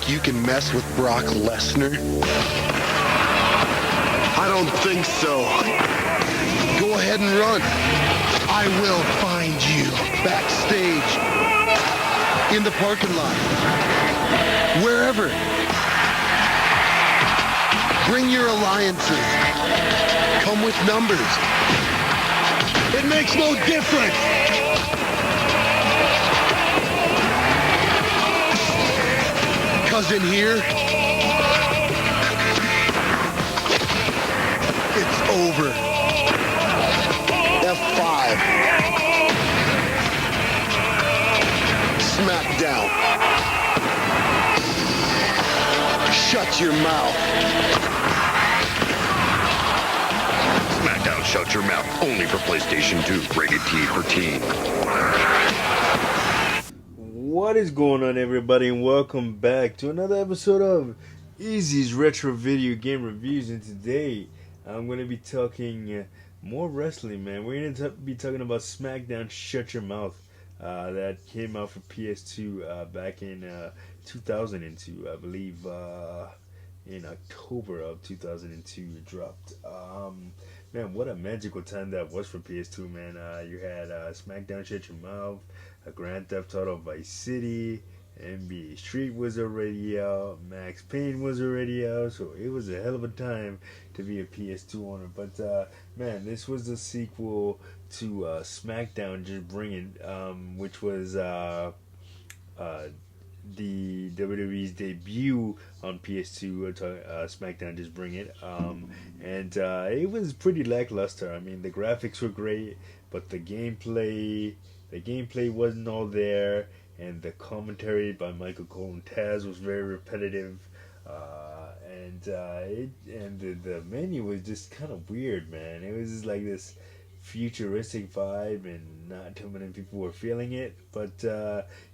think you can mess with Brock Lesnar? I don't think so. Go ahead and run. I will find you backstage, in the parking lot, wherever. Bring your alliances. Come with numbers. It makes no difference. Because in here, it's over. F5. Smackdown. Shut your mouth. Smackdown Shut Your Mouth, only for PlayStation 2, rated T for teen. What is going on, everybody, and welcome back to another episode of Izzy's Retro Video Game Reviews. And today, I'm going to be talking more wrestling, man. We're going to be talking about Smackdown Shut Your Mouth. That came out for PS2 back in 2002, I believe. In October of 2002, it dropped. Man, what a magical time that was for PS2, man. You had Smackdown Shut Your Mouth, Grand Theft Auto Vice City, NBA Street was already out, Max Payne was already out, so it was a hell of a time to be a PS2 owner. But man, this was the sequel to Smackdown Just Bring It, which was the WWE's debut on PS2, SmackDown Just Bring It, and it was pretty lackluster. I mean, the graphics were great, but the gameplay wasn't all there, and the commentary by Michael Cole and Taz was very repetitive, and the menu was just kind of weird, man. It was just like this futuristic vibe, and not too many people were feeling it. But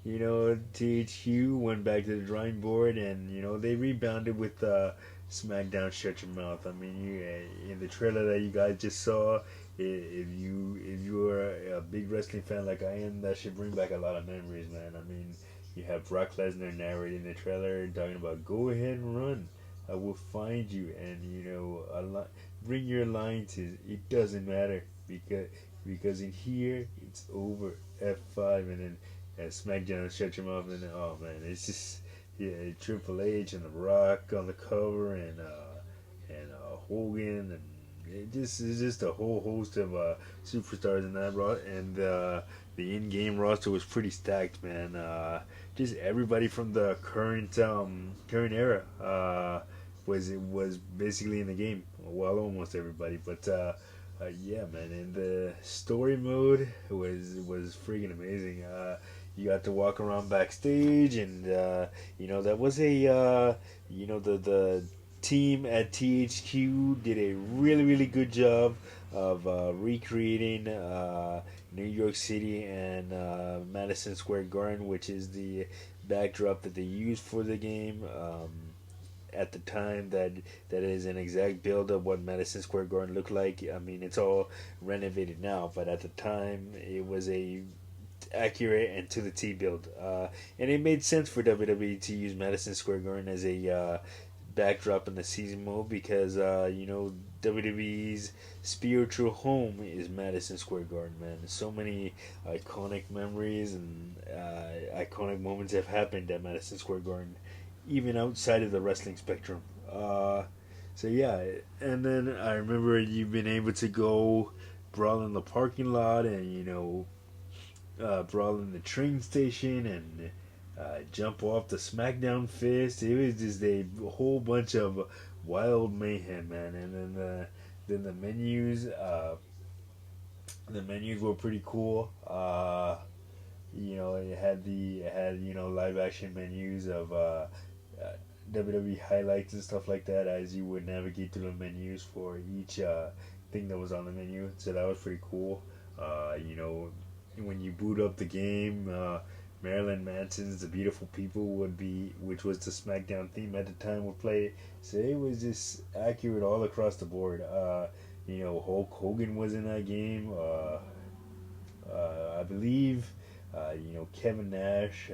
THQ went back to the drawing board, and they rebounded with SmackDown Shut Your Mouth. I mean, in the trailer that you guys just saw, if you are a big wrestling fan like I am, that should bring back a lot of memories, man. I mean, you have Brock Lesnar narrating the trailer, talking about "Go ahead and run, I will find you," and bring your alliances. It doesn't matter because in here it's over. F5, and then SmackDown Shut Your Mouth, and then, oh man, it's just Triple H and The Rock on the cover, and Hogan, and it's just a whole host of superstars in that and the in-game roster was pretty stacked, man. Just everybody from the current era was basically in the game. Well, almost everybody, but yeah, man. And the story mode was freaking amazing. You got to walk around backstage, and that was the team at THQ did a really good job of recreating New York City and Madison Square Garden, which is the backdrop that they used for the game. At the time, that is an exact build of what Madison Square Garden looked like. I mean, it's all renovated now, but at the time it was a accurate and to the T build, and it made sense for WWE to use Madison Square Garden as a backdrop in the season mode, because WWE's spiritual home is Madison Square Garden, man. So many iconic memories and iconic moments have happened at Madison Square Garden, even outside of the wrestling spectrum. So yeah, and then I remember you've been able to go brawl in the parking lot, and brawl in the train station, and jump off the Smackdown fist. It was just a whole bunch of wild mayhem, man. And then the menus were pretty cool. It had live action menus of WWE highlights and stuff like that, as you would navigate through the menus for each thing that was on the menu. So that was pretty cool. When you boot up the game, Marilyn Manson's "The Beautiful People" which was the SmackDown theme at the time, would play. So it was just accurate all across the board. Hulk Hogan was in that game. I believe, Kevin Nash,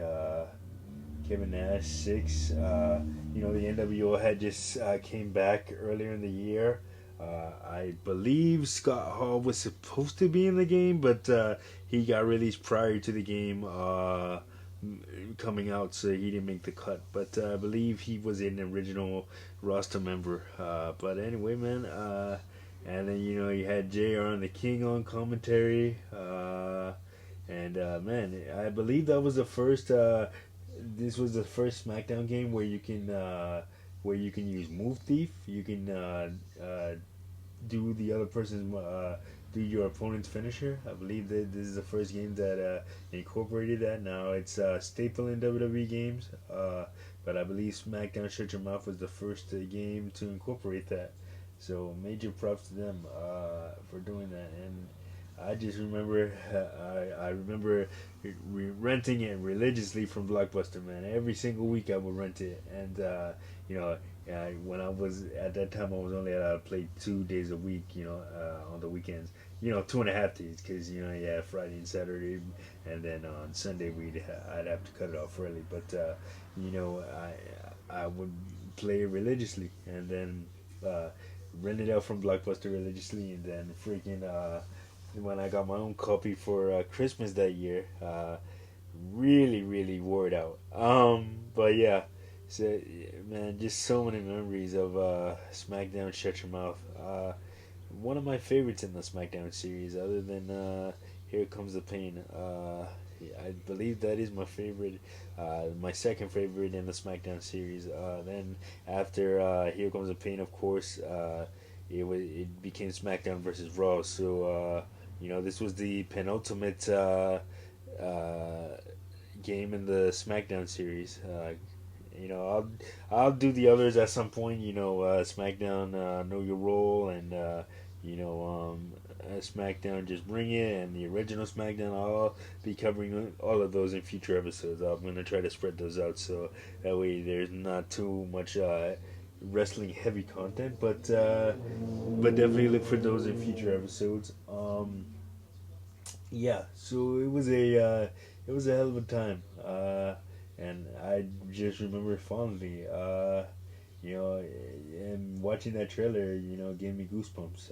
Kevin Nash 6. You know, the NWO had just came back earlier in the year. I believe Scott Hall was supposed to be in the game, but he got released prior to the game coming out, so he didn't make the cut. But I believe he was an original roster member. But anyway, man. And then you know you had JR and the King on commentary. And man, I believe that was the first. This was the first SmackDown game where you can use Move Thief. You can do the other person's do your opponent's finisher. I believe that this is the first game that incorporated that. Now it's staple in WWE games, but I believe SmackDown Shut Your Mouth was the first game to incorporate that. So major props to them for doing that. And I just remember, I remember renting it religiously from Blockbuster, man. Every single week I would rent it, and you know, when I was at that time, I was only allowed to play 2 days a week, you know, on the weekends. You know, 2.5 days, because you know, yeah, Friday and Saturday, and then on Sunday I'd have to cut it off early. But you know, I would play it religiously, and then rent it out from Blockbuster religiously, and then freaking. When I got my own copy for Christmas that year, really wore it out. But yeah, so man, just so many memories of SmackDown Shut Your Mouth. One of my favorites in the SmackDown series, other than Here Comes the Pain. I believe that is my favorite, my second favorite in the SmackDown series. Then after Here Comes the Pain, of course, it became SmackDown versus Raw. So you know, this was the penultimate game in the SmackDown series. You know, I'll do the others at some point. You know, SmackDown Know Your Role, and you know, SmackDown Just Bring It, and the original SmackDown. I'll be covering all of those in future episodes. I'm gonna try to spread those out so that way there's not too much wrestling heavy content, but definitely look for those in future episodes. Yeah, so it was a hell of a time, and I just remember fondly. You know, and watching that trailer, you know, gave me goosebumps.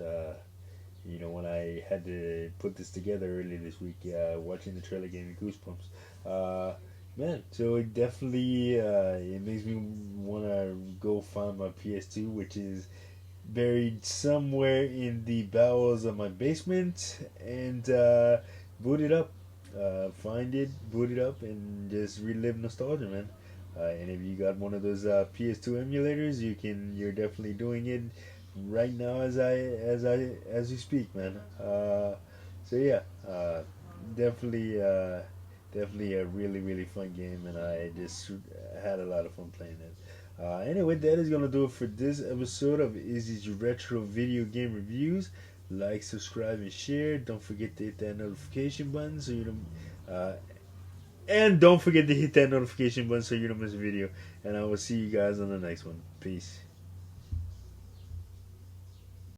You know, when I had to put this together earlier this week, watching the trailer gave me goosebumps. Man, so it definitely it makes me want to go find my PS2, which is buried somewhere in the bowels of my basement, and boot it up. Find it, boot it up, and just relive nostalgia, man. And if you got one of those PS2 emulators, you're definitely doing it right now as we speak, man. So yeah, definitely definitely a really fun game, and I just had a lot of fun playing it. Anyway, that is gonna do it for this episode of Izzy's Retro Video Game Reviews. Like, subscribe, and share. Don't forget to hit that notification button so you don't. And don't forget to hit that notification button so you don't miss a video. And I will see you guys on the next one. Peace.